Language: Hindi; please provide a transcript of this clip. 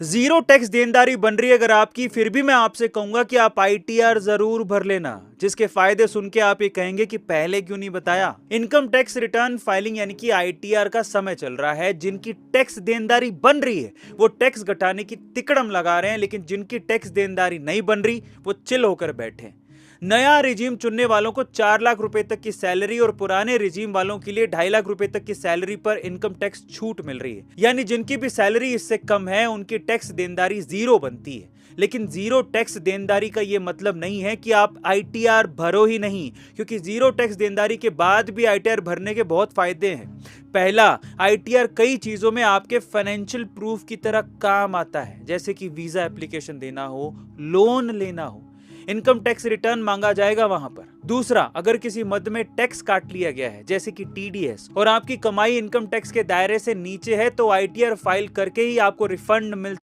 जीरो टैक्स देनदारी बन रही है अगर आपकी, फिर भी मैं आपसे कहूंगा कि आप आईटीआर जरूर भर लेना, जिसके फायदे सुन के आप ये कहेंगे कि पहले क्यों नहीं बताया। इनकम टैक्स रिटर्न फाइलिंग यानी कि आईटीआर का समय चल रहा है। जिनकी टैक्स देनदारी बन रही है वो टैक्स घटाने की तिकड़म लगा रहे हैं, लेकिन जिनकी टैक्स देनदारी नहीं बन रही वो चिल होकर बैठे हैं। नया रिजीम चुनने वालों को 4 लाख रुपए तक की सैलरी और पुराने रिजीम वालों के लिए 2.5 लाख रुपए तक की सैलरी पर इनकम टैक्स छूट मिल रही है। यानी जिनकी भी सैलरी इससे कम है उनकी टैक्स देनदारी जीरो बनती है। लेकिन जीरो टैक्स देनदारी का यह मतलब नहीं है कि आप आईटीआर भरो ही नहीं, क्योंकि जीरो टैक्स देनदारी के बाद भी आईटीआर भरने के बहुत फायदे हैं। पहला, आईटीआर कई चीजों में आपके फाइनेंशियल प्रूफ की तरह काम आता है, जैसे कि वीजा एप्लीकेशन देना हो, लोन लेना हो, इनकम टैक्स रिटर्न मांगा जाएगा वहां पर। दूसरा, अगर किसी मद में टैक्स काट लिया गया है जैसे कि टीडीएस और आपकी कमाई इनकम टैक्स के दायरे से नीचे है तो आईटीआर फाइल करके ही आपको रिफंड मिल